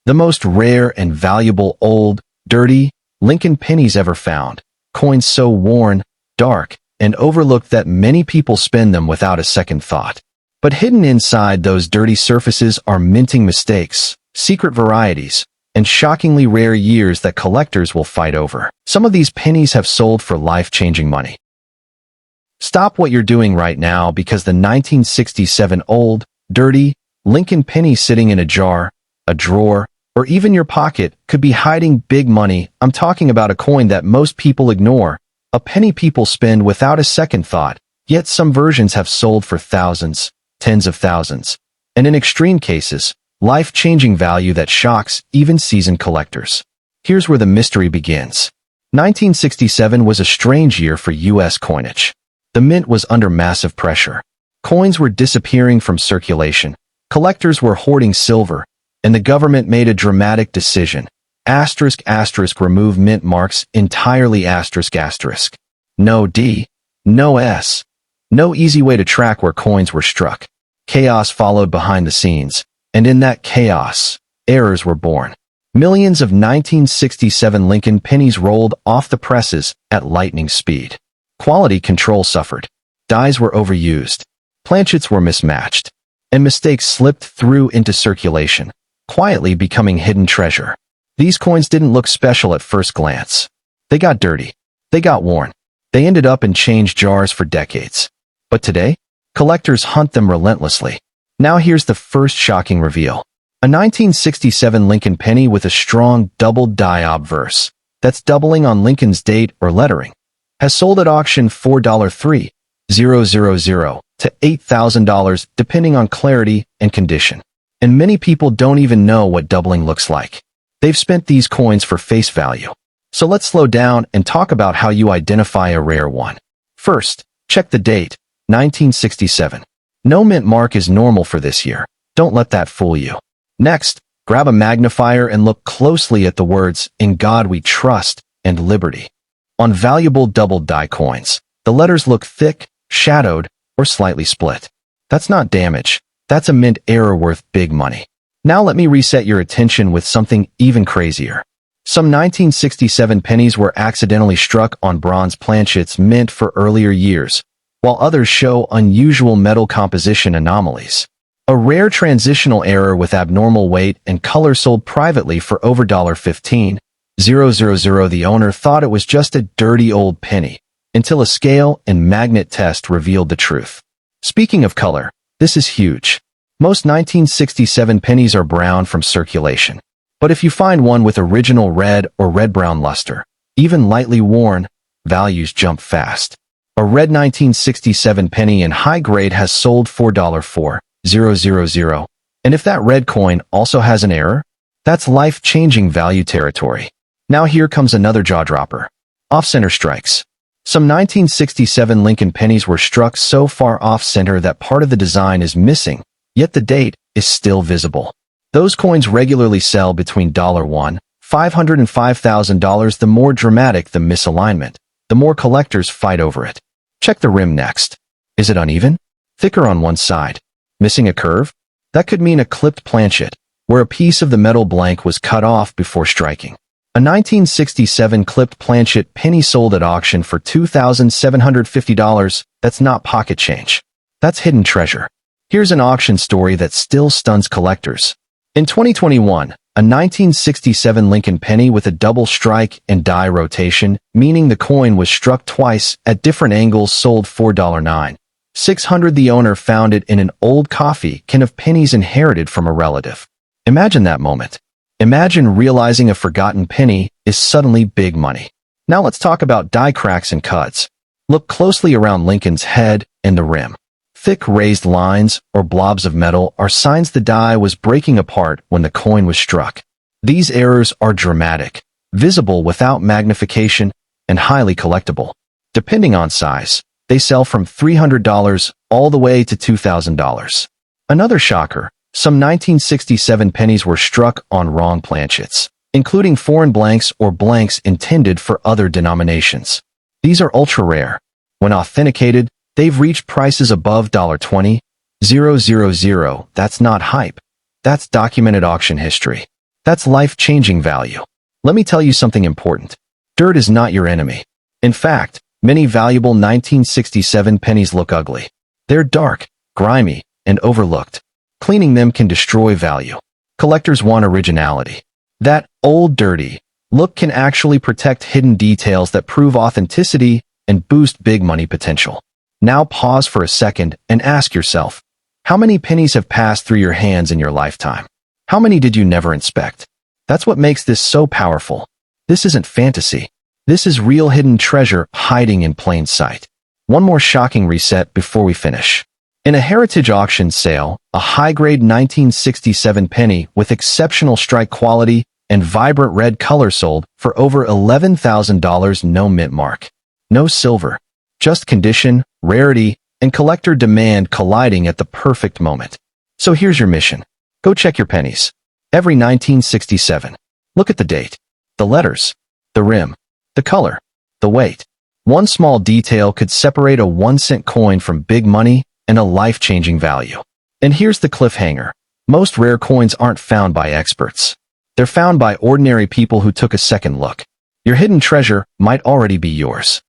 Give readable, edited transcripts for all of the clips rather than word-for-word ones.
The most rare and valuable old, dirty, Lincoln pennies ever found. Coins so worn, dark, and overlooked that many people spend them without a second thought. But hidden inside those dirty surfaces are minting mistakes, secret varieties, and shockingly rare years that collectors will fight over. Some of these pennies have sold for life-changing money. Stop what you're doing right now because the 1967 old, dirty, Lincoln penny sitting in a jar, a drawer, or even your pocket could be hiding big money. I'm talking about a coin that most people ignore, a penny people spend without a second thought, yet some versions have sold for thousands, tens of thousands, and in extreme cases, life-changing value that shocks even seasoned collectors. Here's where the mystery begins. 1967 was a strange year for U.S. coinage. The mint was under massive pressure. Coins were disappearing from circulation, collectors were hoarding silver, and the government made a dramatic decision. Remove mint marks entirely. No D, no S. No easy way to track where coins were struck. Chaos followed behind the scenes, and in that chaos, errors were born. Millions of 1967 Lincoln pennies rolled off the presses at lightning speed. Quality control suffered. Dies were overused. Planchets were mismatched. And mistakes slipped through into circulation, quietly becoming hidden treasure. These coins didn't look special at first glance. They got dirty. They got worn. They ended up in change jars for decades. But today, collectors hunt them relentlessly. Now here's the first shocking reveal. A 1967 Lincoln penny with a strong double-die obverse, that's doubling on Lincoln's date or lettering, has sold at auction $4,300 to $8,000 depending on clarity and condition. And many people don't even know what doubling looks like. They've spent these coins for face value. So let's slow down and talk about how you identify a rare one. First, check the date, 1967. No mint mark is normal for this year. Don't let that fool you. Next, grab a magnifier and look closely at the words, "In God We Trust" and "Liberty." On valuable double-die coins, the letters look thick, shadowed, or slightly split. That's not damage. That's a mint error worth big money. Now let me reset your attention with something even crazier. Some 1967 pennies were accidentally struck on bronze planchets meant for earlier years, while others show unusual metal composition anomalies. A rare transitional error with abnormal weight and color sold privately for over $15,000. The owner thought it was just a dirty old penny, until a scale and magnet test revealed the truth. Speaking of color, this is huge. Most 1967 pennies are brown from circulation. But if you find one with original red or red-brown luster, even lightly worn, values jump fast. A red 1967 penny in high grade has sold $4,400. And if that red coin also has an error, that's life-changing value territory. Now here comes another jaw-dropper. Off-center strikes. Some 1967 Lincoln pennies were struck so far off-center that part of the design is missing, yet the date is still visible. Those coins regularly sell between $1,500 and $5,000. The more dramatic the misalignment, the more collectors fight over it. Check the rim next. Is it uneven? Thicker on one side? Missing a curve? That could mean a clipped planchet, where a piece of the metal blank was cut off before striking. A 1967 clipped planchet penny sold at auction for $2,750. That's not pocket change. That's hidden treasure. Here's an auction story that still stuns collectors. In 2021, a 1967 Lincoln penny with a double strike and die rotation, meaning the coin was struck twice at different angles, sold $4,900. The owner found it in an old coffee can of pennies inherited from a relative. Imagine that moment. Imagine realizing a forgotten penny is suddenly big money. Now let's talk about die cracks and cuts. Look closely around Lincoln's head and the rim. Thick raised lines or blobs of metal are signs the die was breaking apart when the coin was struck. These errors are dramatic, visible without magnification, and highly collectible. Depending on size, they sell from $300 all the way to $2,000. Another shocker, some 1967 pennies were struck on wrong planchets, including foreign blanks or blanks intended for other denominations. These are ultra-rare. When authenticated, they've reached prices above $20,000. That's not hype. That's documented auction history. That's life-changing value. Let me tell you something important. Dirt is not your enemy. In fact, many valuable 1967 pennies look ugly. They're dark, grimy, and overlooked. Cleaning them can destroy value. Collectors want originality. That old, dirty look can actually protect hidden details that prove authenticity and boost big money potential. Now pause for a second and ask yourself, how many pennies have passed through your hands in your lifetime? How many did you never inspect? That's what makes this so powerful. This isn't fantasy. This is real hidden treasure hiding in plain sight. One more shocking reset before we finish. In a heritage auction sale, a high-grade 1967 penny with exceptional strike quality and vibrant red color sold for over $11,000. No mint mark. No silver. Just condition, rarity, and collector demand colliding at the perfect moment. So here's your mission. Go check your pennies. Every 1967. Look at the date, the letters, the rim, the color, the weight. One small detail could separate a 1-cent coin from big money and a life-changing value. And here's the cliffhanger. Most rare coins aren't found by experts. They're found by ordinary people who took a second look. Your hidden treasure might already be yours.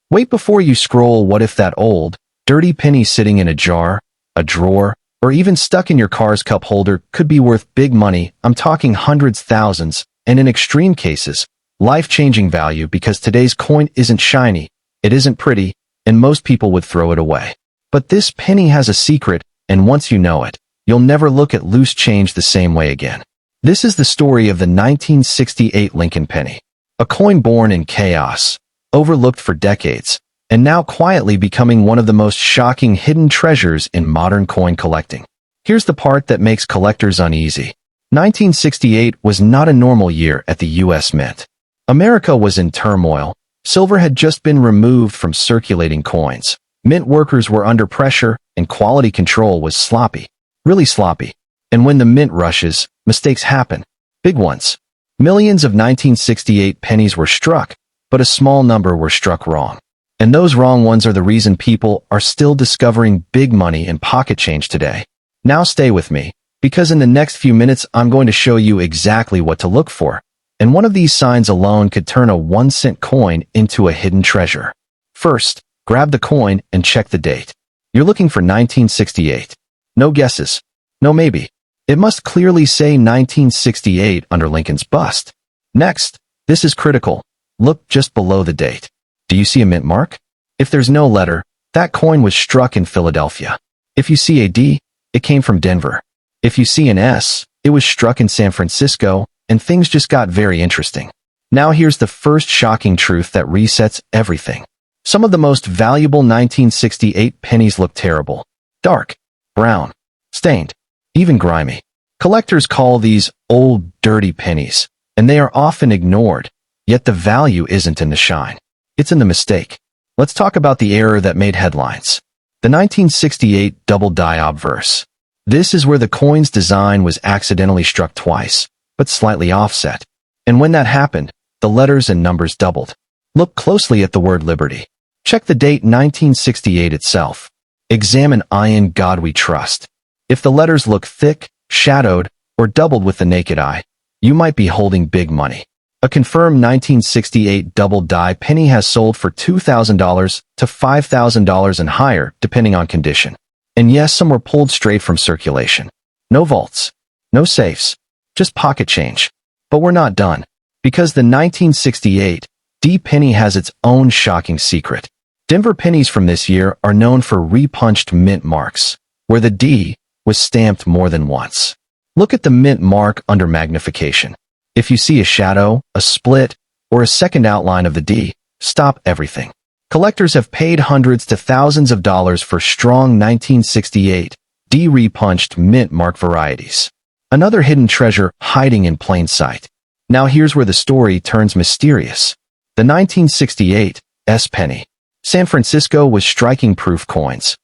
Wait before you scroll. What if that old, dirty penny sitting in a jar, a drawer, or even stuck in your car's cup holder could be worth big money? I'm talking hundreds, thousands, and in extreme cases, life-changing value, because today's coin isn't shiny, it isn't pretty, and most people would throw it away. But this penny has a secret, and once you know it, you'll never look at loose change the same way again. This is the story of the 1968 Lincoln penny, a coin born in chaos, overlooked for decades, and now quietly becoming one of the most shocking hidden treasures in modern coin collecting. Here's the part that makes collectors uneasy. 1968 was not a normal year at the U.S. Mint. America was in turmoil. Silver had just been removed from circulating coins. Mint workers were under pressure, and quality control was sloppy. Really sloppy. And when the mint rushes, mistakes happen. Big ones. Millions of 1968 pennies were struck, but a small number were struck wrong. And those wrong ones are the reason people are still discovering big money and pocket change today. Now stay with me, because in the next few minutes I'm going to show you exactly what to look for, and one of these signs alone could turn a 1-cent coin into a hidden treasure. First, grab the coin and check the date. You're looking for 1968. No guesses. No maybe. It must clearly say 1968 under Lincoln's bust. Next, this is critical. Look just below the date. Do you see a mint mark? If there's no letter, that coin was struck in Philadelphia. If you see a D, it came from Denver. If you see an S, it was struck in San Francisco, and things just got very interesting. Now here's the first shocking truth that resets everything. Some of the most valuable 1968 pennies look terrible. Dark, brown, stained, even grimy. Collectors call these old, dirty pennies, and they are often ignored. Yet the value isn't in the shine. It's in the mistake. Let's talk about the error that made headlines. The 1968 double die obverse. This is where the coin's design was accidentally struck twice, but slightly offset. And when that happened, the letters and numbers doubled. Look closely at the word liberty. Check the date 1968 itself. Examine "In God We Trust." If the letters look thick, shadowed, or doubled with the naked eye, you might be holding big money. A confirmed 1968 double die penny has sold for $2,000 to $5,000 and higher, depending on condition. And yes, some were pulled straight from circulation. No vaults, no safes, just pocket change. But we're not done, because the 1968 D penny has its own shocking secret. Denver pennies from this year are known for repunched mint marks, where the D was stamped more than once. Look at the mint mark under magnification. If you see a shadow, a split, or a second outline of the D, stop everything. Collectors have paid hundreds to thousands of dollars for strong 1968 D repunched mint mark varieties. Another hidden treasure hiding in plain sight. Now here's where the story turns mysterious. The 1968 S penny. San Francisco was striking proof coins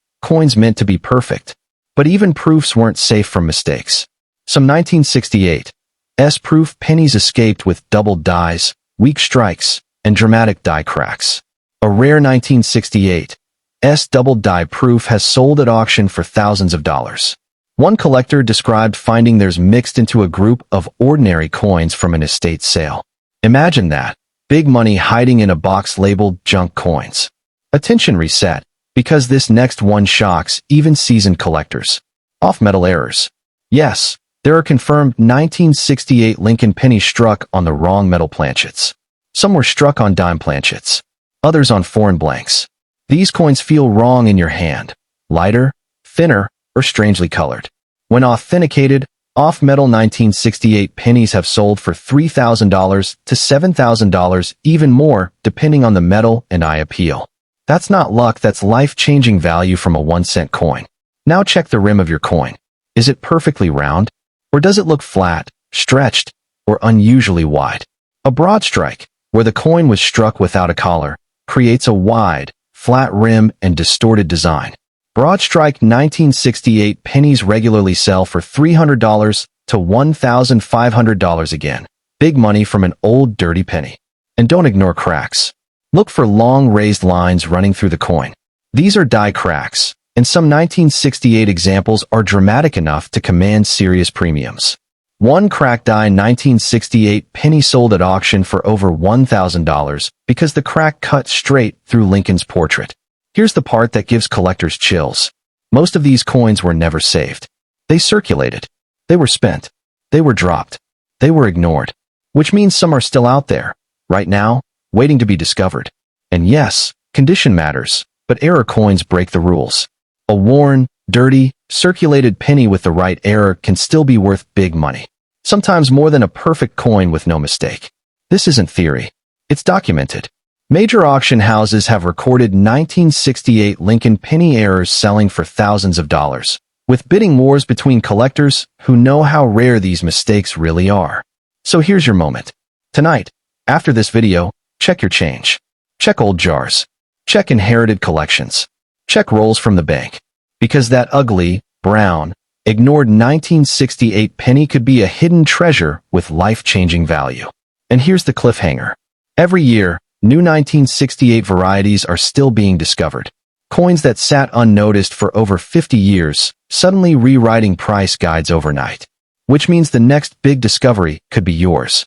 meant to be perfect. But even proofs weren't safe from mistakes. Some 1968 S-proof pennies escaped with doubled dies, weak strikes, and dramatic die cracks. A rare 1968 S double die proof has sold at auction for thousands of dollars. One collector described finding theirs mixed into a group of ordinary coins from an estate sale. Imagine that. Big money hiding in a box labeled junk coins. Attention reset, because this next one shocks even seasoned collectors. Off-metal errors. Yes, there are confirmed 1968 Lincoln pennies struck on the wrong metal planchets. Some were struck on dime planchets, others on foreign blanks. These coins feel wrong in your hand, lighter, thinner, or strangely colored. When authenticated, off-metal 1968 pennies have sold for $3,000 to $7,000, even more, depending on the metal and eye appeal. That's not luck, that's life-changing value from a 1-cent coin. Now check the rim of your coin. Is it perfectly round? Or does it look flat, stretched, or unusually wide? A broad strike, where the coin was struck without a collar, creates a wide, flat rim and distorted design. Broad strike 1968 pennies regularly sell for $300 to $1,500 again. Big money from an old dirty penny. And don't ignore cracks. Look for long raised lines running through the coin. These are die cracks, and some 1968 examples are dramatic enough to command serious premiums. One cracked die 1968 penny sold at auction for over $1,000 because the crack cut straight through Lincoln's portrait. Here's the part that gives collectors chills. Most of these coins were never saved. They circulated. They were spent. They were dropped. They were ignored. Which means some are still out there, right now, waiting to be discovered. And yes, condition matters, but error coins break the rules. A worn, dirty, circulated penny with the right error can still be worth big money. Sometimes more than a perfect coin with no mistake. This isn't theory. It's documented. Major auction houses have recorded 1968 Lincoln penny errors selling for thousands of dollars, with bidding wars between collectors who know how rare these mistakes really are. So here's your moment. Tonight, after this video, check your change. Check old jars. Check inherited collections. Check rolls from the bank. Because that ugly, brown, ignored 1968 penny could be a hidden treasure with life-changing value. And here's the cliffhanger. Every year, new 1968 varieties are still being discovered. Coins that sat unnoticed for over 50 years, suddenly rewriting price guides overnight. Which means the next big discovery could be yours.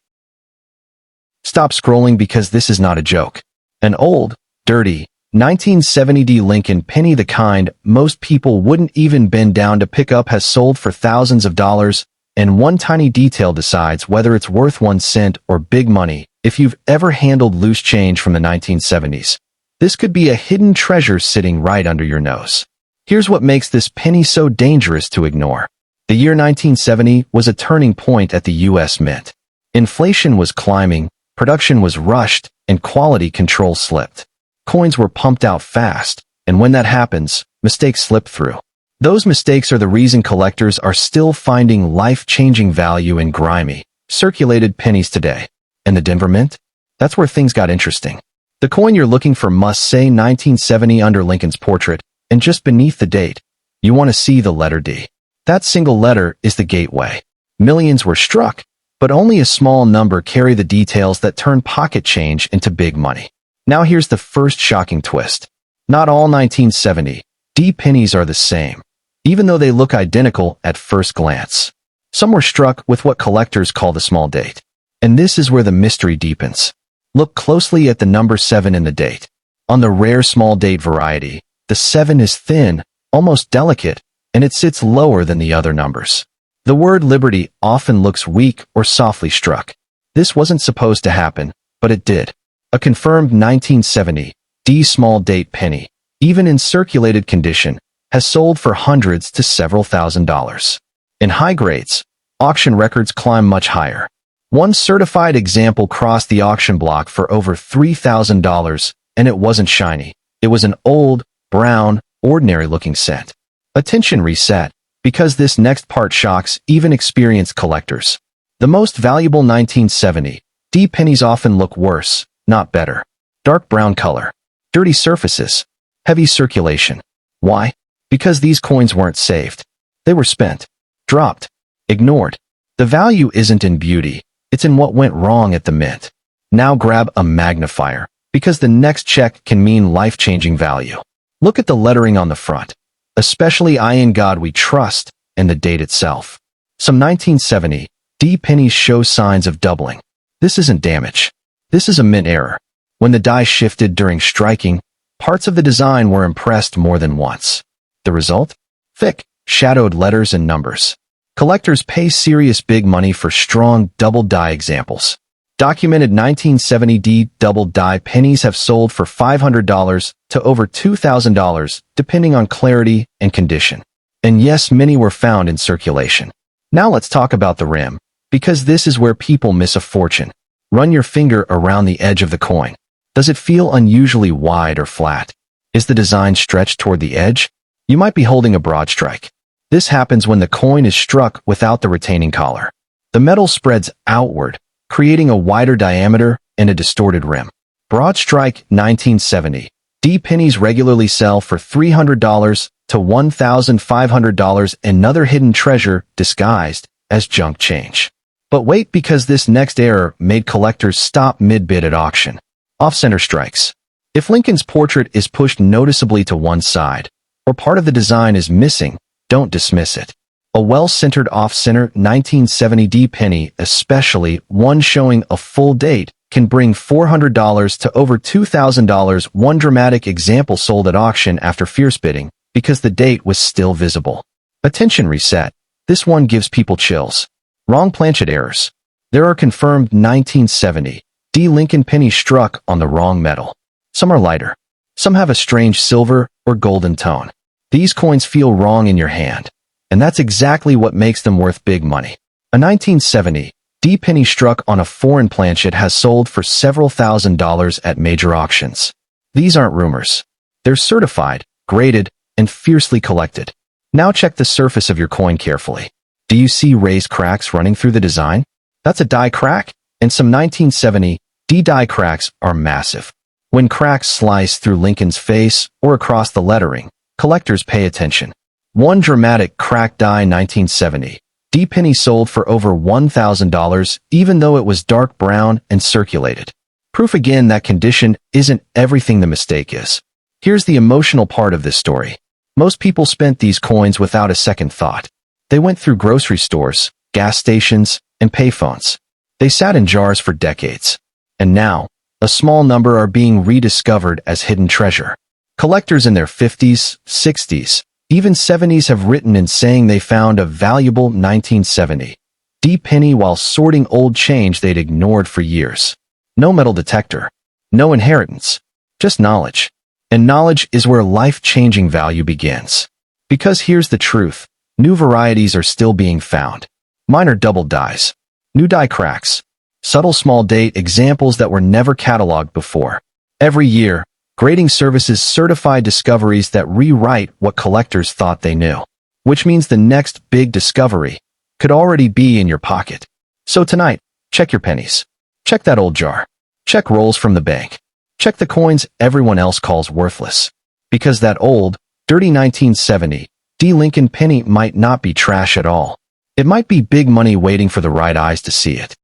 Stop scrolling because this is not a joke. An old, dirty, 1970 Lincoln penny, the kind most people wouldn't even bend down to pick up, has sold for thousands of dollars, and one tiny detail decides whether it's worth 1 cent or big money. If you've ever handled loose change from the 1970s, this could be a hidden treasure sitting right under your nose. Here's what makes this penny so dangerous to ignore. The year 1970 was a turning point at the U.S. Mint. Inflation was climbing, production was rushed, and quality control slipped. Coins were pumped out fast, and when that happens, mistakes slip through. Those mistakes are the reason collectors are still finding life-changing value in grimy, circulated pennies today. And the Denver Mint? That's where things got interesting. The coin you're looking for must say 1970 under Lincoln's portrait, and just beneath the date, you want to see the letter D. That single letter is the gateway. Millions were struck, but only a small number carry the details that turn pocket change into big money. Now here's the first shocking twist. Not all 1970 D pennies are the same, even though they look identical at first glance. Some were struck with what collectors call the small date. And this is where the mystery deepens. Look closely at the number 7 in the date. On the rare small date variety, the 7 is thin, almost delicate, and it sits lower than the other numbers. The word liberty often looks weak or softly struck. This wasn't supposed to happen, but it did. A confirmed 1970 D small date penny, even in circulated condition, has sold for hundreds to several $1,000s. In high grades, auction records climb much higher. One certified example crossed the auction block for over $3,000, and it wasn't shiny. It was an old, brown, ordinary-looking cent. Attention reset, because this next part shocks even experienced collectors. The most valuable 1970 D pennies often look worse, not better. Dark brown color, dirty surfaces, heavy circulation. Why? Because these coins weren't saved. They were spent, dropped, ignored. The value isn't in beauty. It's in what went wrong at the mint. Now grab a magnifier, because the next check can mean life-changing value. Look at the lettering on the front, especially I in God We Trust, and the date itself. Some 1970 D pennies show signs of doubling. This isn't damage. This is a mint error. When the die shifted during striking, parts of the design were impressed more than once. The result? Thick, shadowed letters and numbers. Collectors pay serious big money for strong double die examples. Documented 1970 D double die pennies have sold for $500 to over $2,000, depending on clarity and condition. And yes, many were found in circulation. Now let's talk about the rim, because this is where people miss a fortune. Run your finger around the edge of the coin. Does it feel unusually wide or flat? Is the design stretched toward the edge? You might be holding a broad strike. This happens when the coin is struck without the retaining collar. The metal spreads outward, creating a wider diameter and a distorted rim. Broad strike 1970. D pennies regularly sell for $300 to $1,500, another hidden treasure disguised as junk change. But wait, because this next error made collectors stop mid-bid at auction. Off-center strikes. If Lincoln's portrait is pushed noticeably to one side, or part of the design is missing, don't dismiss it. A well-centered off-center 1970 D penny, especially one showing a full date, can bring $400 to over $2,000. One dramatic example sold at auction after fierce bidding because the date was still visible. Attention reset. This one gives people chills. Wrong planchet errors. There are confirmed 1970 D Lincoln pennies struck on the wrong metal. Some are lighter. Some have a strange silver or golden tone. These coins feel wrong in your hand, and that's exactly what makes them worth big money. A 1970 D penny struck on a foreign planchet has sold for several $1,000s at major auctions. These aren't rumors. They're certified, graded, and fiercely collected. Now check the surface of your coin carefully. Do you see raised cracks running through the design? That's a die crack, and some 1970 D die cracks are massive. When cracks slice through Lincoln's face or across the lettering, collectors pay attention. One dramatic cracked die 1970 D penny sold for over $1,000, even though it was dark brown and circulated. Proof again that condition isn't everything the mistake is. Here's the emotional part of this story. Most people spent these coins without a second thought. They went through grocery stores, gas stations, and payphones. They sat in jars for decades. And now, a small number are being rediscovered as hidden treasure. Collectors in their 50s, 60s, even 70s have written in saying they found a valuable 1970 D penny while sorting old change they'd ignored for years. No metal detector. No inheritance. Just knowledge. And knowledge is where life-changing value begins. Because here's the truth. New varieties are still being found. Minor double dies. New die cracks. Subtle small date examples that were never cataloged before. Every year, grading services certify discoveries that rewrite what collectors thought they knew. Which means the next big discovery could already be in your pocket. So tonight, check your pennies. Check that old jar. Check rolls from the bank. Check the coins everyone else calls worthless. Because that old, dirty 1970 D Lincoln penny might not be trash at all. It might be big money waiting for the right eyes to see it.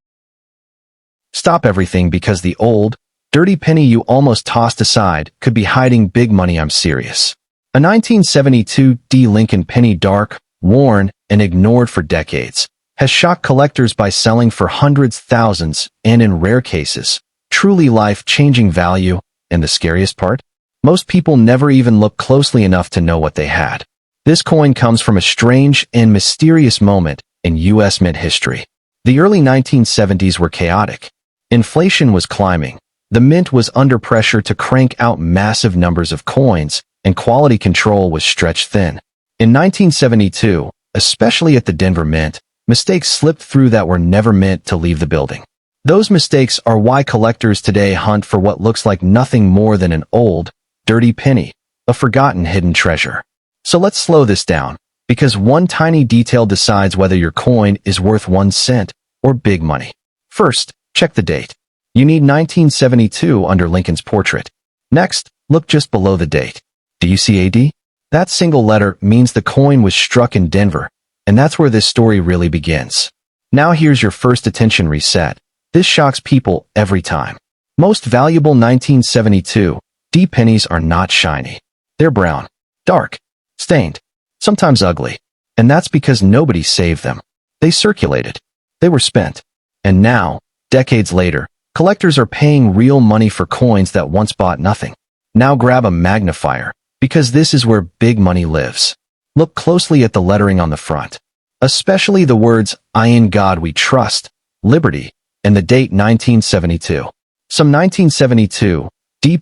Stop everything, because the old, dirty penny you almost tossed aside could be hiding big money. I'm serious. A 1972 D Lincoln penny, dark, worn, and ignored for decades, has shocked collectors by selling for hundreds, thousands, and in rare cases, truly life-changing value. And the scariest part? Most people never even look closely enough to know what they had. This coin comes from a strange and mysterious moment in U.S. mint history. The early 1970s were chaotic. Inflation was climbing. The mint was under pressure to crank out massive numbers of coins, and quality control was stretched thin. In 1972, especially at the Denver Mint, mistakes slipped through that were never meant to leave the building. Those mistakes are why collectors today hunt for what looks like nothing more than an old, dirty penny, a forgotten hidden treasure. So let's slow this down, because one tiny detail decides whether your coin is worth 1 cent or big money. First, check the date. You need 1972 under Lincoln's portrait. Next, look just below the date. Do you see AD? That single letter means the coin was struck in Denver, and that's where this story really begins. Now here's your first attention reset. This shocks people every time. Most valuable 1972 D pennies are not shiny. They're brown, dark, stained, sometimes ugly. And that's because nobody saved them. They circulated. They were spent. And now, decades later, collectors are paying real money for coins that once bought nothing. Now grab a magnifier, because this is where big money lives. Look closely at the lettering on the front, especially the words, "I in God we trust," "Liberty," and the date 1972. Some 1972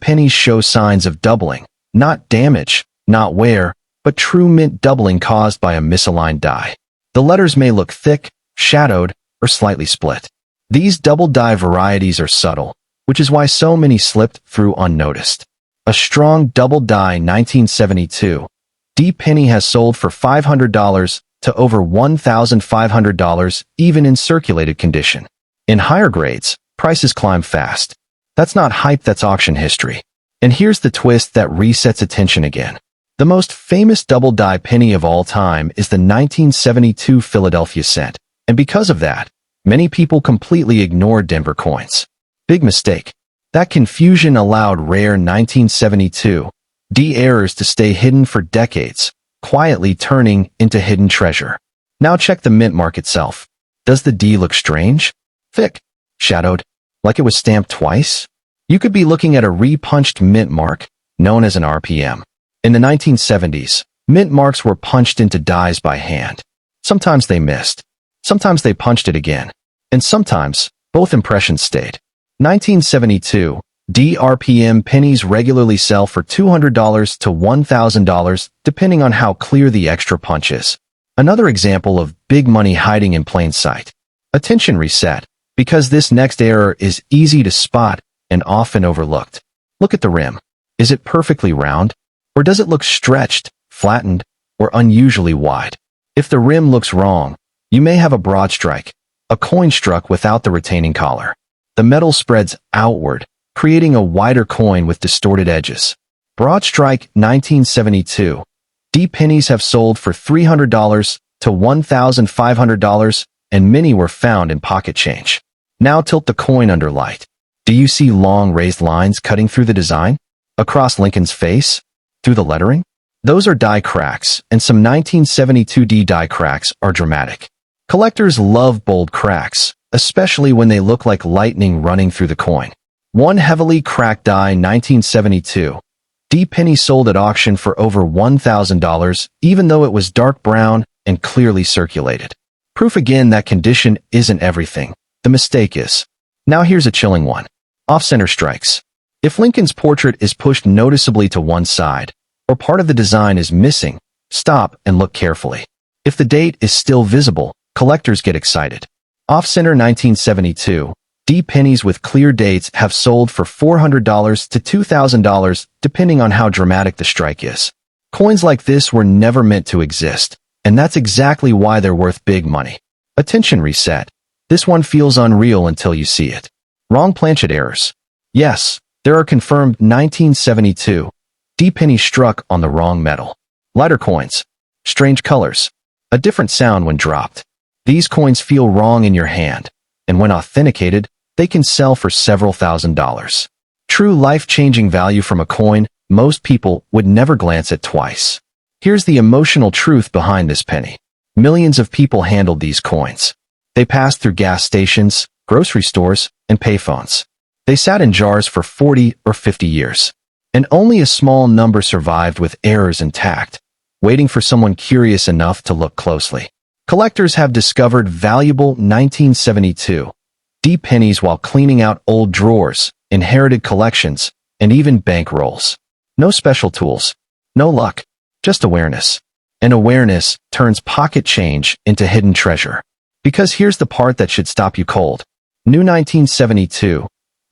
pennies show signs of doubling, not damage, not wear, but true mint doubling caused by a misaligned die. The letters may look thick, shadowed, or slightly split. These double die varieties are subtle, which is why so many slipped through unnoticed. A strong double die 1972 penny has sold for $500 to over $1,500 even in circulated condition. In higher grades, prices climb fast. That's not hype, that's auction history. And here's the twist that resets attention again. The most famous double die penny of all time is the 1972 Philadelphia cent, and because of that, many people completely ignore Denver coins. Big mistake. That confusion allowed rare 1972 errors to stay hidden for decades, quietly turning into hidden treasure. Now check the mint mark itself. Does the D look strange? Thick? Shadowed? Like it was stamped twice? You could be looking at a re-punched mint mark, known as an RPM. In the 1970s, mint marks were punched into dies by hand. Sometimes they missed. Sometimes they punched it again. And sometimes, both impressions stayed. 1972 RPM pennies regularly sell for $200 to $1,000, depending on how clear the extra punch is. Another example of big money hiding in plain sight. Attention reset, because this next error is easy to spot and often overlooked. Look at the rim. Is it perfectly round? Or does it look stretched, flattened, or unusually wide? If the rim looks wrong, you may have a broad strike, a coin struck without the retaining collar. The metal spreads outward, creating a wider coin with distorted edges. Broad strike 1972 pennies have sold for $300 to $1,500, and many were found in pocket change. Now tilt the coin under light. Do you see long raised lines cutting through the design? Across Lincoln's face? Through the lettering? Those are die cracks, and some 1972 die cracks are dramatic. Collectors love bold cracks, especially when they look like lightning running through the coin. One heavily cracked die 1972 penny sold at auction for over $1,000, even though it was dark brown and clearly circulated. Proof again that condition isn't everything. The mistake is. Now here's a chilling one. Off-center strikes. If Lincoln's portrait is pushed noticeably to one side, or part of the design is missing, stop and look carefully. If the date is still visible, collectors get excited. Off-center 1972 pennies with clear dates have sold for $400 to $2,000, depending on how dramatic the strike is. Coins like this were never meant to exist, and that's exactly why they're worth big money. Attention reset. This one feels unreal until you see it. Wrong planchet errors. Yes, there are confirmed 1972 pennies struck on the wrong metal. Lighter coins. Strange colors. A different sound when dropped. These coins feel wrong in your hand, and when authenticated, they can sell for several $1,000s. True life-changing value from a coin most people would never glance at twice. Here's the emotional truth behind this penny. Millions of people handled these coins. They passed through gas stations, grocery stores, and payphones. They sat in jars for 40 or 50 years. And only a small number survived with errors intact, waiting for someone curious enough to look closely. Collectors have discovered valuable 1972 pennies while cleaning out old drawers, inherited collections, and even bank rolls. No special tools. No luck. Just awareness. And awareness turns pocket change into hidden treasure. Because here's the part that should stop you cold. New 1972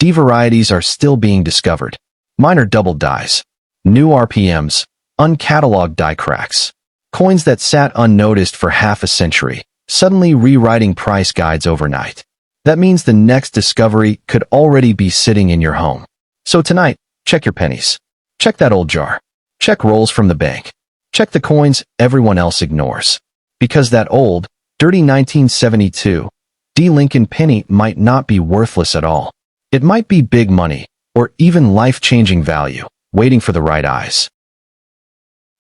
varieties are still being discovered. Minor double dies. New RPMs. Uncatalogued die cracks. Coins that sat unnoticed for half a century, suddenly rewriting price guides overnight. That means the next discovery could already be sitting in your home. So tonight, check your pennies. Check that old jar. Check rolls from the bank. Check the coins everyone else ignores. Because that old, dirty 1972 Lincoln penny might not be worthless at all. It might be big money, or even life-changing value, waiting for the right eyes.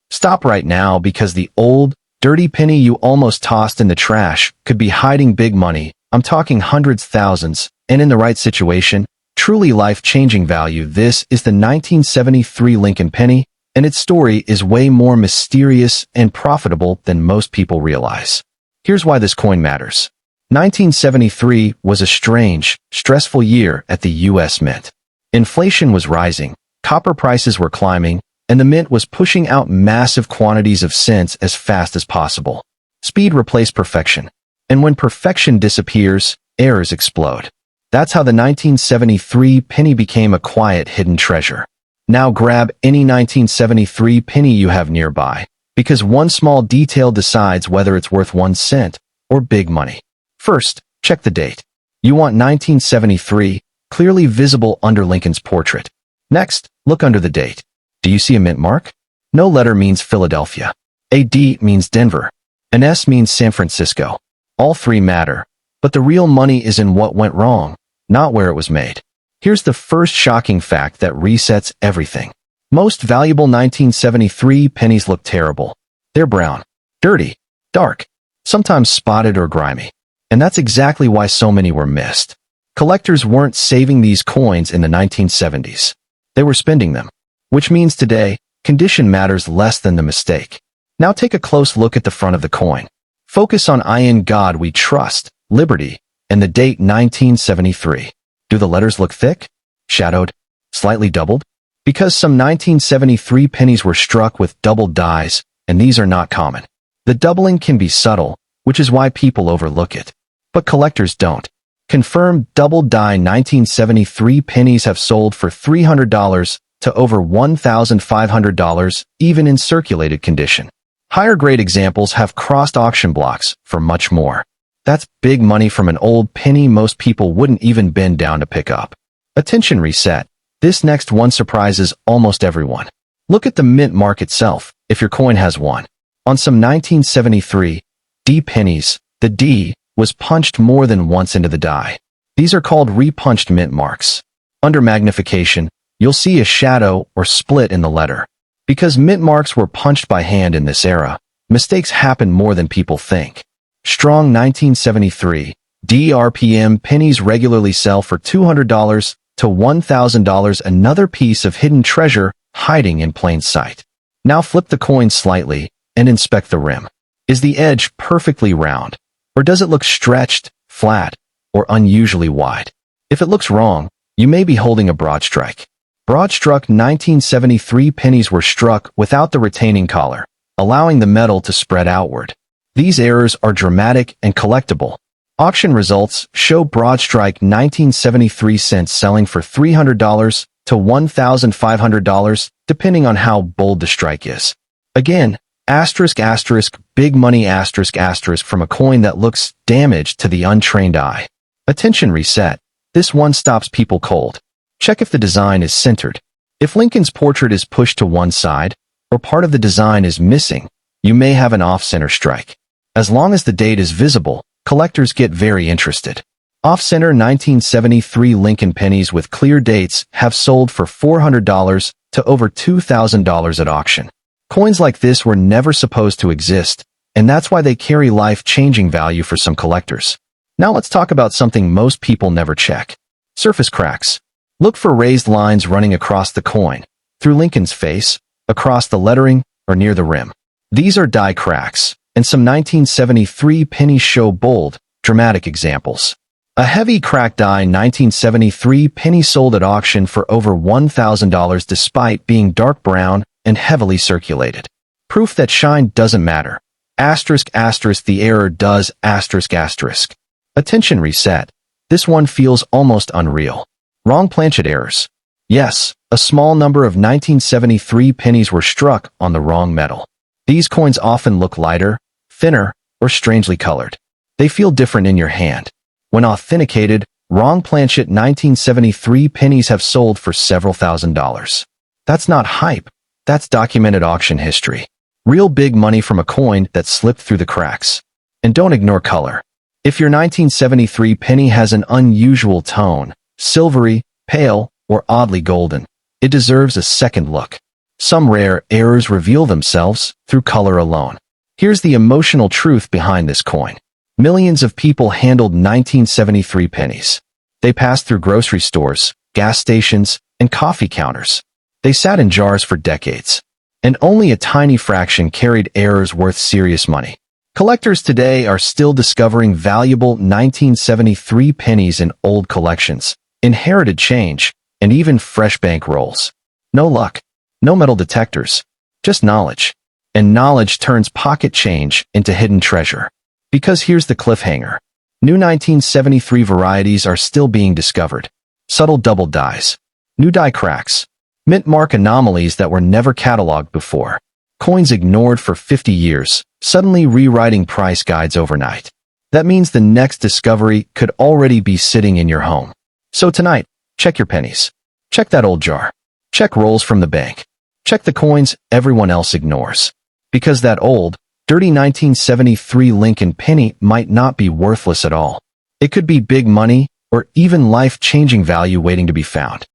Stop right now because the old, dirty penny you almost tossed in the trash could be hiding big money. I'm talking hundreds, thousands, and in the right situation, truly life-changing value. This is the 1973 Lincoln penny, and its story is way more mysterious and profitable than most people realize. Here's why this coin matters. 1973 was a strange, stressful year at the U.S. Mint. Inflation was rising, copper prices were climbing, and the mint was pushing out massive quantities of cents as fast as possible. Speed replaced perfection, and when perfection disappears, errors explode. That's how the 1973 penny became a quiet, hidden treasure. Now grab any 1973 penny you have nearby, because one small detail decides whether it's worth 1 cent or big money. First, check the date. You want 1973, clearly visible under Lincoln's portrait. Next, look under the date. Do you see a mint mark? No letter means Philadelphia. A D means Denver. An S means San Francisco. All three matter, but the real money is in what went wrong, not where it was made. Here's the first shocking fact that resets everything. Most valuable 1973 pennies look terrible. They're brown, dirty, dark, sometimes spotted or grimy. And that's exactly why so many were missed. Collectors weren't saving these coins in the 1970s. They were spending them. Which means today, condition matters less than the mistake. Now take a close look at the front of the coin. Focus on "In God We Trust," Liberty, and the date 1973. Do the letters look thick, shadowed, slightly doubled? Because some 1973 pennies were struck with doubled dies, and these are not common. The doubling can be subtle, which is why people overlook it. But collectors don't. Confirmed double die 1973 pennies have sold for $300 to over $1,500, even in circulated condition. Higher grade examples have crossed auction blocks for much more. That's big money from an old penny most people wouldn't even bend down to pick up. Attention reset. This next one surprises almost everyone. Look at the mint mark itself, if your coin has one. On some 1973 D pennies, the D was punched more than once into the die. These are called repunched mint marks. Under magnification, you'll see a shadow or split in the letter. Because mint marks were punched by hand in this era, mistakes happen more than people think. Strong 1973 DRPM pennies regularly sell for $200 to $1,000, another piece of hidden treasure hiding in plain sight. Now flip the coin slightly and inspect the rim. Is the edge perfectly round, or does it look stretched, flat, or unusually wide? If it looks wrong, you may be holding a broad strike. Broad-struck 1973 pennies were struck without the retaining collar, allowing the metal to spread outward. These errors are dramatic and collectible. Auction results show broad-strike 1973 cents selling for $300 to $1,500, depending on how bold the strike is. Again, asterisk asterisk, big money asterisk asterisk from a coin that looks damaged to the untrained eye. Attention reset. This one stops people cold. Check if the design is centered. If Lincoln's portrait is pushed to one side, or part of the design is missing, you may have an off-center strike. As long as the date is visible, collectors get very interested. Off-center 1973 Lincoln pennies with clear dates have sold for $400 to over $2,000 at auction. Coins like this were never supposed to exist, and that's why they carry life-changing value for some collectors. Now let's talk about something most people never check. Surface cracks. Look for raised lines running across the coin, through Lincoln's face, across the lettering, or near the rim. These are die cracks, and some 1973 pennies show bold, dramatic examples. A heavy cracked die 1973 penny sold at auction for over $1,000 despite being dark brown and heavily circulated. Proof that shine doesn't matter. Asterisk asterisk the error does asterisk asterisk. Attention reset. This one feels almost unreal. Wrong planchet errors. Yes, a small number of 1973 pennies were struck on the wrong metal. These coins often look lighter, thinner, or strangely colored. They feel different in your hand. When authenticated, wrong planchet 1973 pennies have sold for several $1,000s. That's not hype. That's documented auction history. Real big money from a coin that slipped through the cracks. And don't ignore color. If your 1973 penny has an unusual tone, silvery, pale, or oddly golden, it deserves a second look. Some rare errors reveal themselves through color alone. Here's the emotional truth behind this coin. Millions of people handled 1973 pennies. They passed through grocery stores, gas stations, and coffee counters. They sat in jars for decades, and only a tiny fraction carried errors worth serious money. Collectors today are still discovering valuable 1973 pennies in old collections, inherited change, and even fresh bank rolls. No luck, no metal detectors, just knowledge. And knowledge turns pocket change into hidden treasure. Because here's the cliffhanger. New 1973 varieties are still being discovered. Subtle double dies, new die cracks, mint mark anomalies that were never cataloged before. Coins ignored for 50 years, suddenly rewriting price guides overnight. That means the next discovery could already be sitting in your home. So tonight, check your pennies. Check that old jar. Check rolls from the bank. Check the coins everyone else ignores. Because that old, dirty 1973 Lincoln penny might not be worthless at all. It could be big money or even life-changing value waiting to be found.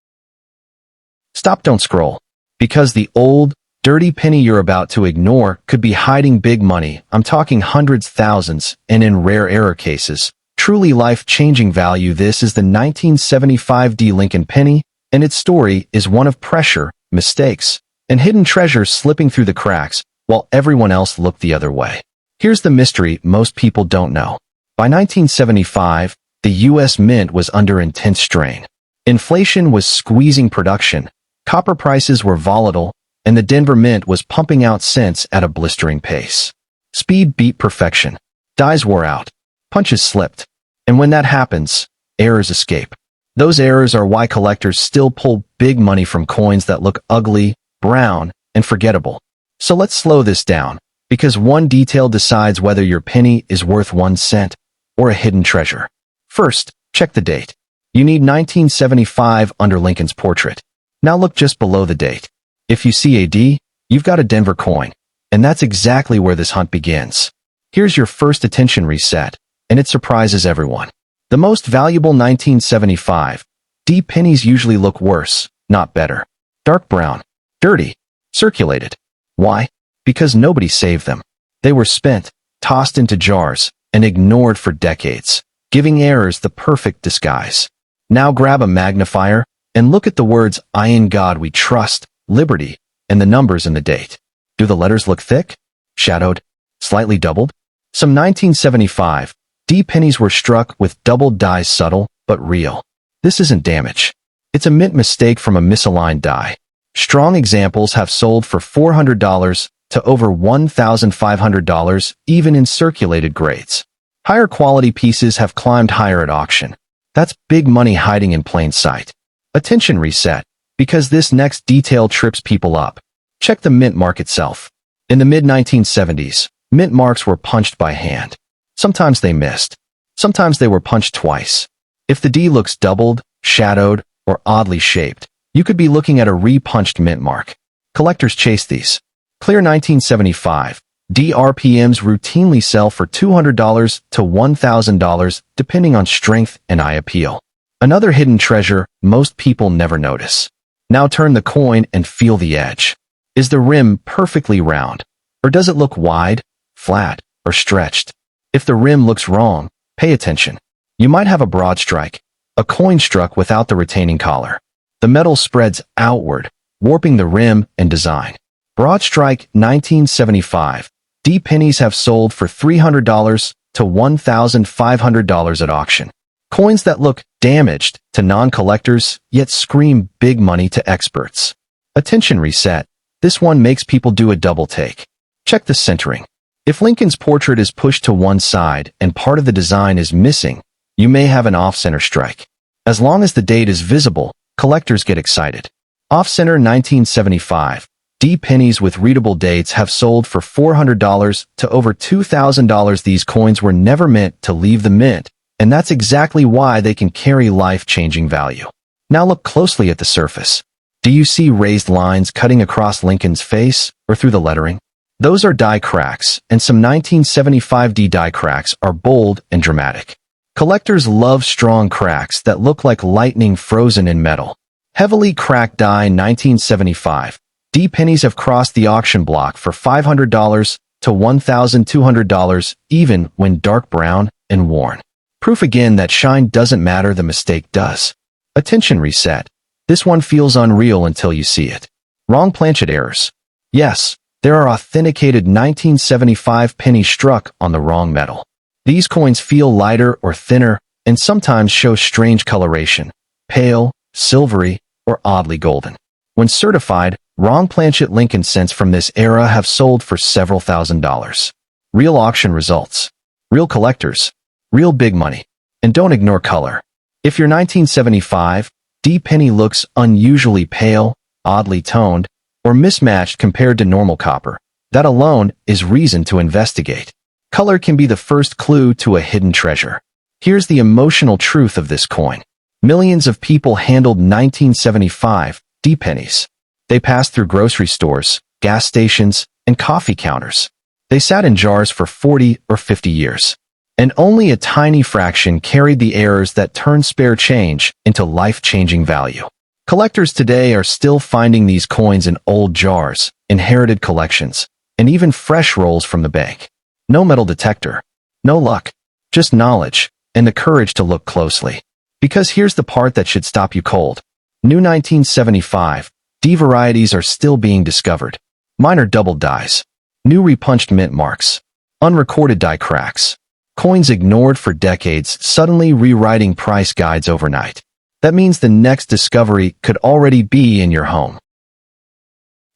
Stop, don't scroll. Because the old, dirty penny you're about to ignore could be hiding big money. I'm talking hundreds, thousands, and in rare error cases, truly life-changing value. This is the 1975 D Lincoln penny, and its story is one of pressure, mistakes, and hidden treasures slipping through the cracks while everyone else looked the other way. Here's the mystery most people don't know. By 1975, the U.S. Mint was under intense strain. Inflation was squeezing production, copper prices were volatile, and the Denver Mint was pumping out cents at a blistering pace. Speed beat perfection. Dies wore out. Punches slipped. And when that happens, errors escape. Those errors are why collectors still pull big money from coins that look ugly, brown, and forgettable. So let's slow this down, because one detail decides whether your penny is worth 1 cent or a hidden treasure. First, check the date. You need 1975 under Lincoln's portrait. Now look just below the date. If you see a D, you've got a Denver coin, and that's exactly where this hunt begins. Here's your first attention reset, and it surprises everyone. The most valuable 1975 D pennies usually look worse, not better. Dark brown, dirty, circulated. Why? Because nobody saved them. They were spent, tossed into jars, and ignored for decades, giving errors the perfect disguise. Now grab a magnifier and look at the words "I in God we trust," "Liberty," and the numbers in the date. Do the letters look thick, shadowed, slightly doubled? Some 1975 D pennies were struck with doubled dies, subtle but real. This isn't damage. It's a mint mistake from a misaligned die. Strong examples have sold for $400 to over $1,500, even in circulated grades. Higher quality pieces have climbed higher at auction. That's big money hiding in plain sight. Attention reset, because this next detail trips people up. Check the mint mark itself. In the mid-1970s, mint marks were punched by hand. Sometimes they missed. Sometimes they were punched twice. If the D looks doubled, shadowed, or oddly shaped, you could be looking at a re-punched mint mark. Collectors chase these. Clear 1975 D RPMs routinely sell for $200 to $1,000 depending on strength and eye appeal. Another hidden treasure most people never notice. Now turn the coin and feel the edge. Is the rim perfectly round? Or does it look wide, flat, or stretched? If the rim looks wrong, pay attention. You might have a broad strike, a coin struck without the retaining collar. The metal spreads outward, warping the rim and design. Broad strike 1975 D pennies have sold for $300 to $1,500 at auction. Coins that look damaged to non-collectors yet scream big money to experts. Attention reset. This one makes people do a double take. Check the centering. If Lincoln's portrait is pushed to one side and part of the design is missing, you may have an off-center strike. As long as the date is visible, collectors get excited. Off-center 1975 D pennies with readable dates have sold for $400 to over $2,000. These coins were never meant to leave the mint, and that's exactly why they can carry life-changing value. Now look closely at the surface. Do you see raised lines cutting across Lincoln's face or through the lettering? Those are die cracks, and some 1975 D die cracks are bold and dramatic. Collectors love strong cracks that look like lightning frozen in metal. Heavily cracked die 1975 D pennies have crossed the auction block for $500 to $1,200 even when dark brown and worn. Proof again that shine doesn't matter, the mistake does. Attention reset. This one feels unreal until you see it. Wrong planchet errors. Yes, there are authenticated 1975 pennies struck on the wrong metal. These coins feel lighter or thinner and sometimes show strange coloration, pale, silvery, or oddly golden. When certified, wrong planchet Lincoln cents from this era have sold for several $1,000s. Real auction results. Real collectors. Real big money. And don't ignore color. If your 1975 D penny looks unusually pale, oddly toned, or mismatched compared to normal copper, that alone is reason to investigate. Color can be the first clue to a hidden treasure. Here's the emotional truth of this coin. Millions of people handled 1975 D pennies. They passed through grocery stores, gas stations, and coffee counters. They sat in jars for 40 or 50 years. And only a tiny fraction carried the errors that turned spare change into life-changing value. Collectors today are still finding these coins in old jars, inherited collections, and even fresh rolls from the bank. No metal detector, no luck, just knowledge and the courage to look closely. Because here's the part that should stop you cold. New 1975 D varieties are still being discovered. Minor double dies. New repunched mint marks. Unrecorded die cracks. Coins ignored for decades suddenly rewriting price guides overnight. That means the next discovery could already be in your home.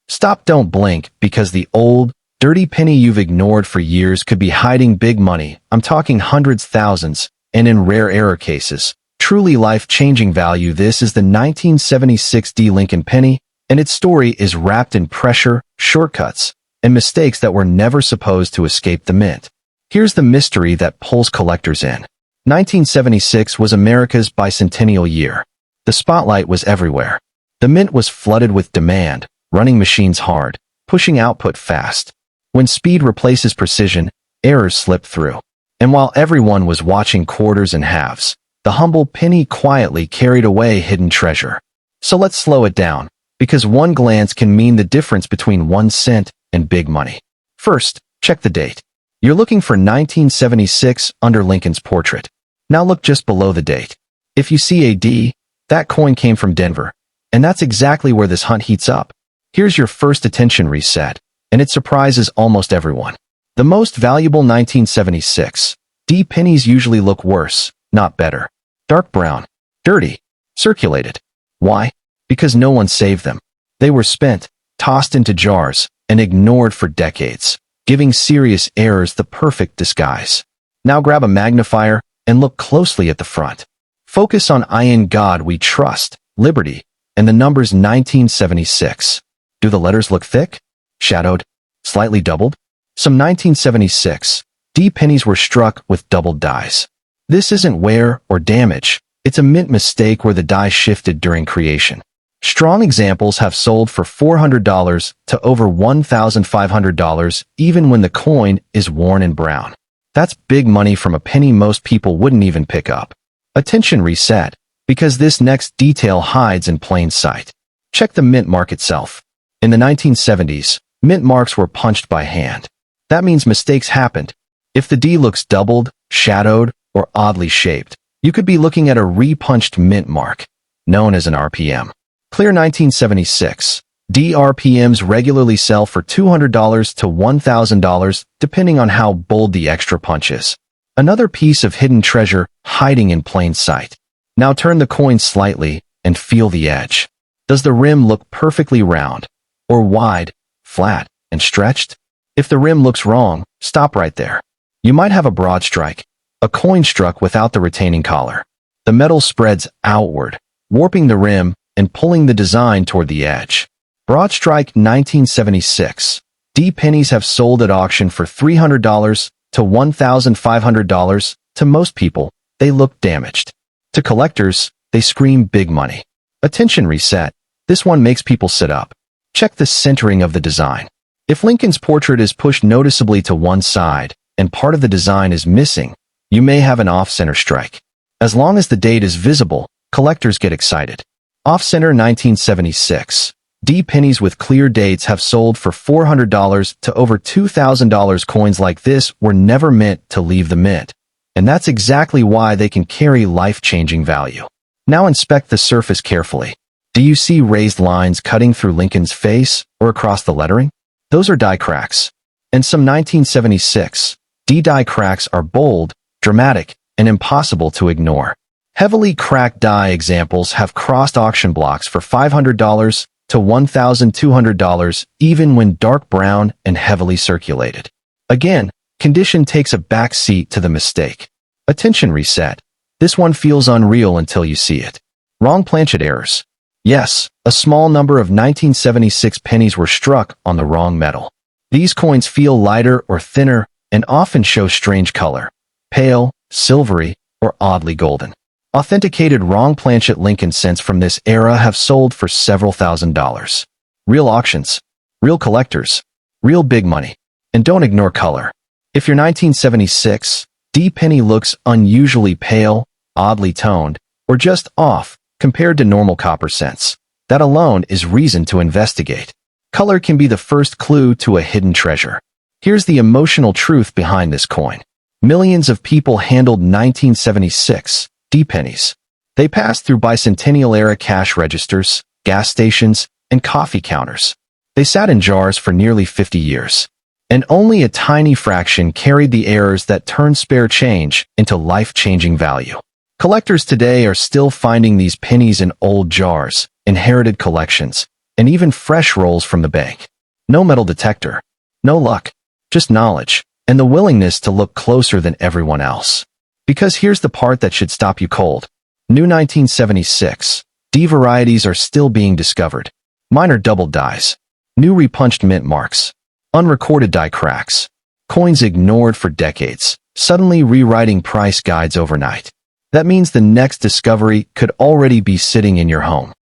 Stop, don't blink, because the old, dirty penny you've ignored for years could be hiding big money. I'm talking hundreds, thousands, and in rare error cases, truly life-changing value. This is the 1976 D Lincoln penny, and its story is wrapped in pressure, shortcuts, and mistakes that were never supposed to escape the mint. Here's the mystery that pulls collectors in. 1976 was America's bicentennial year. The spotlight was everywhere. The mint was flooded with demand, running machines hard, pushing output fast. When speed replaces precision, errors slip through. And while everyone was watching quarters and halves, the humble penny quietly carried away hidden treasure. So let's slow it down, because one glance can mean the difference between 1 cent and big money. First, check the date. You're looking for 1976 under Lincoln's portrait. Now look just below the date. If you see a D, that coin came from Denver. And that's exactly where this hunt heats up. Here's your first attention reset, and it surprises almost everyone. The most valuable 1976 D pennies usually look worse, not better. Dark brown, dirty, circulated. Why? Because no one saved them. They were spent, tossed into jars, and ignored for decades, giving serious errors the perfect disguise. Now grab a magnifier and look closely at the front. Focus on "I in God we trust," liberty, and the numbers 1976. Do the letters look thick? Shadowed? Slightly doubled? Some 1976 D pennies were struck with doubled dies. This isn't wear or damage. It's a mint mistake where the die shifted during creation. Strong examples have sold for $400 to over $1,500 even when the coin is worn and brown. That's big money from a penny most people wouldn't even pick up. Attention reset, because this next detail hides in plain sight. Check the mint mark itself. In the 1970s, mint marks were punched by hand. That means mistakes happened. If the D looks doubled, shadowed, or oddly shaped, you could be looking at a repunched mint mark, known as an RPM. Clear 1976. D RPMs regularly sell for $200 to $1,000 depending on how bold the extra punch is. Another piece of hidden treasure hiding in plain sight. Now turn the coin slightly and feel the edge. Does the rim look perfectly round, or wide, flat, and stretched? If the rim looks wrong, stop right there. You might have a broad strike, a coin struck without the retaining collar. The metal spreads outward, warping the rim and pulling the design toward the edge. Broad strike 1976. D pennies have sold at auction for $300 to $1,500. To most people, they look damaged. To collectors, they scream big money. Attention reset. This one makes people sit up. Check the centering of the design. If Lincoln's portrait is pushed noticeably to one side and part of the design is missing, you may have an off-center strike. As long as the date is visible, collectors get excited. Off-center 1976. D pennies with clear dates have sold for $400 to over $2,000. Coins like this were never meant to leave the mint, and that's exactly why they can carry life-changing value. Now inspect the surface carefully. Do you see raised lines cutting through Lincoln's face or across the lettering? Those are die cracks. And some 1976 D die cracks are bold, dramatic, and impossible to ignore. Heavily cracked die examples have crossed auction blocks for $500 to $1,200 even when dark brown and heavily circulated. Again, condition takes a back seat to the mistake. Attention reset. This one feels unreal until you see it. Wrong planchet errors. Yes, a small number of 1976 pennies were struck on the wrong metal. These coins feel lighter or thinner and often show strange color, pale, silvery, or oddly golden. Authenticated wrong planchet Lincoln cents from this era have sold for several $1,000s. Real auctions, real collectors, real big money. And don't ignore color. If your 1976 D penny looks unusually pale, oddly toned, or just off compared to normal copper cents, that alone is reason to investigate. Color can be the first clue to a hidden treasure. Here's the emotional truth behind this coin. Millions of people handled 1976 D pennies. They passed through bicentennial-era cash registers, gas stations, and coffee counters. They sat in jars for nearly 50 years. And only a tiny fraction carried the errors that turned spare change into life-changing value. Collectors today are still finding these pennies in old jars, inherited collections, and even fresh rolls from the bank. No metal detector, no luck, just knowledge, and the willingness to look closer than everyone else. Because here's the part that should stop you cold. New 1976 D varieties are still being discovered. Minor double dies, new repunched mint marks, unrecorded die cracks, coins ignored for decades, suddenly rewriting price guides overnight. That means the next discovery could already be sitting in your home.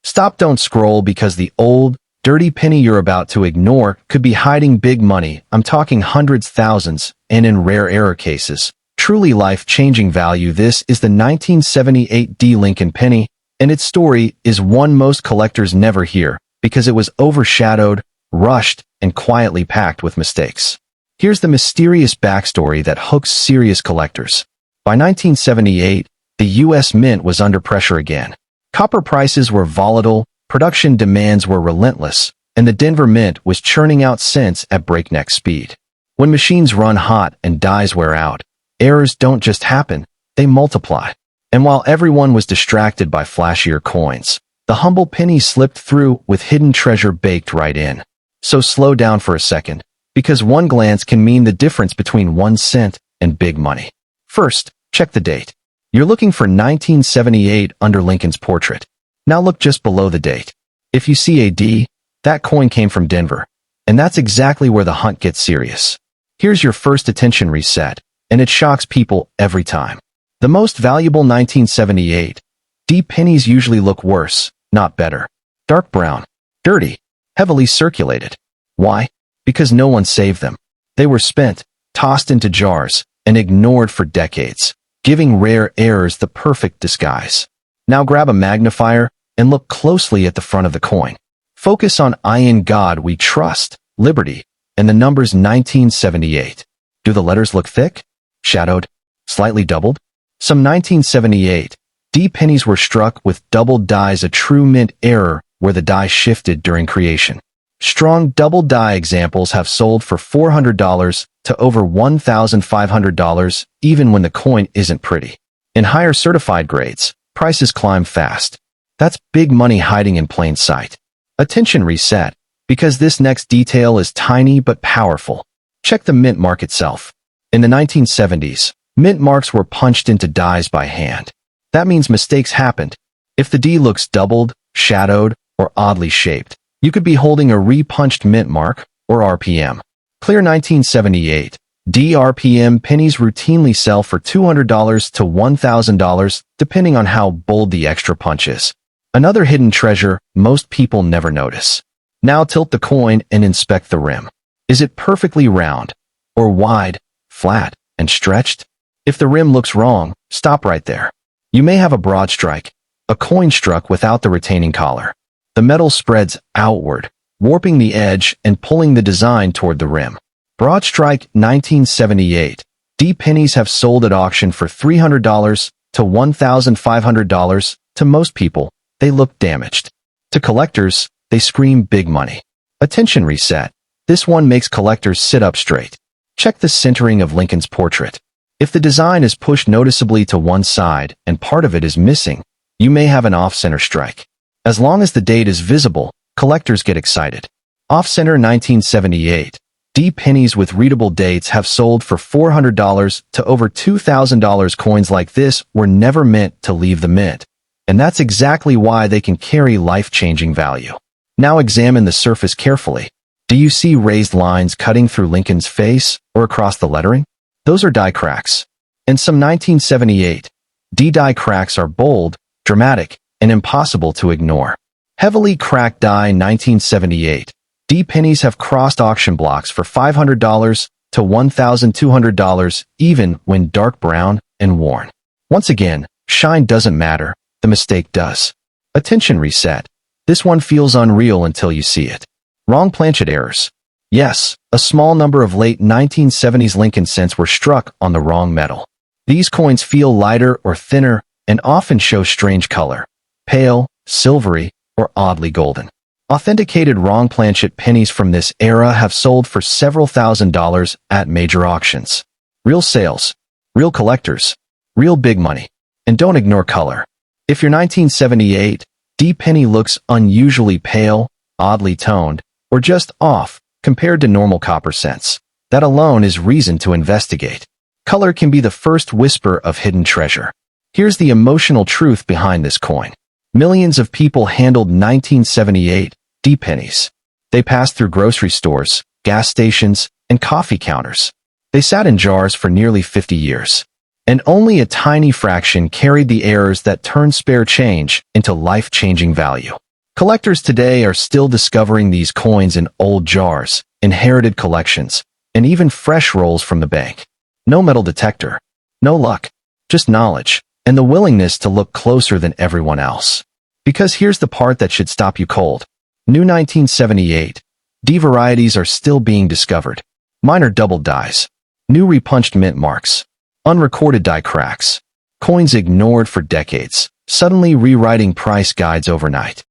Stop, don't scroll, because the old, dirty penny you're about to ignore could be hiding big money. I'm talking hundreds, thousands, and in rare error cases, truly life-changing value. This is the 1978 D Lincoln penny, and its story is one most collectors never hear because it was overshadowed, rushed, and quietly packed with mistakes. Here's the mysterious backstory that hooks serious collectors. By 1978, the U.S. Mint was under pressure again. Copper prices were volatile, production demands were relentless, and the Denver Mint was churning out cents at breakneck speed. When machines run hot and dies wear out, errors don't just happen, they multiply. And while everyone was distracted by flashier coins, the humble penny slipped through with hidden treasure baked right in. So slow down for a second, because one glance can mean the difference between 1 cent and big money. First, check the date. You're looking for 1978 under Lincoln's portrait. Now look just below the date. If you see a D, that coin came from Denver, and that's exactly where the hunt gets serious. Here's your first attention reset, and it shocks people every time. The most valuable 1978 D pennies usually look worse, not better. Dark brown, dirty, heavily circulated. Why? Because no one saved them. They were spent, tossed into jars, and ignored for decades, giving rare errors the perfect disguise. Now grab a magnifier and look closely at the front of the coin. Focus on "I in God we trust," liberty, and the numbers 1978. Do the letters look thick, shadowed, slightly doubled? Some 1978 D pennies were struck with doubled dies, a true mint error where the die shifted during creation. Strong double die examples have sold for $400 to over $1,500 even when the coin isn't pretty. In higher certified grades, prices climb fast. That's big money hiding in plain sight. Attention reset, because this next detail is tiny but powerful. Check the mint mark itself. In the 1970s, mint marks were punched into dies by hand. That means mistakes happened. If the D looks doubled, shadowed, or oddly shaped, you could be holding a repunched mint mark, or RPM. Clear 1978 D RPM pennies routinely sell for $200 to $1,000, depending on how bold the extra punch is. Another hidden treasure most people never notice. Now tilt the coin and inspect the rim. Is it perfectly round, or wide, flat, and stretched? If the rim looks wrong, stop right there. You may have a broad strike, a coin struck without the retaining collar. The metal spreads outward, warping the edge and pulling the design toward the rim. Broad Strike 1978. D pennies have sold at auction for $300 to $1,500. To most people, they look damaged. To collectors, they scream big money. Attention reset. This one makes collectors sit up straight. Check the centering of Lincoln's portrait. If the design is pushed noticeably to one side and part of it is missing, you may have an off-center strike. As long as the date is visible, collectors get excited. Off-center 1978. D pennies with readable dates have sold for $400 to over $2,000. Coins like this were never meant to leave the mint, and that's exactly why they can carry life-changing value. Now examine the surface carefully. Do you see raised lines cutting through Lincoln's face or across the lettering? Those are die cracks. And some 1978 D die cracks are bold, dramatic, and impossible to ignore. Heavily cracked die 1978. D pennies have crossed auction blocks for $500 to $1,200, even when dark brown and worn. Once again, shine doesn't matter, the mistake does. Attention reset. This one feels unreal until you see it. Wrong planchet errors. Yes, a small number of late 1970s Lincoln cents were struck on the wrong metal. These coins feel lighter or thinner and often show strange color, pale, silvery, or oddly golden. Authenticated wrong planchet pennies from this era have sold for several $1,000s at major auctions. Real sales, real collectors, real big money. And don't ignore color. If your 1978 D penny looks unusually pale, oddly toned, or just off compared to normal copper cents, that alone is reason to investigate. Color can be the first whisper of hidden treasure. Here's the emotional truth behind this coin. Millions of people handled 1978 D pennies. They passed through grocery stores, gas stations, and coffee counters. They sat in jars for nearly 50 years. And only a tiny fraction carried the errors that turned spare change into life-changing value. Collectors today are still discovering these coins in old jars, inherited collections, and even fresh rolls from the bank. No metal detector, no luck, just knowledge, and the willingness to look closer than everyone else. Because here's the part that should stop you cold. New 1978 D varieties are still being discovered. Minor double dies. New repunched mint marks. Unrecorded die cracks. Coins ignored for decades, suddenly rewriting price guides overnight.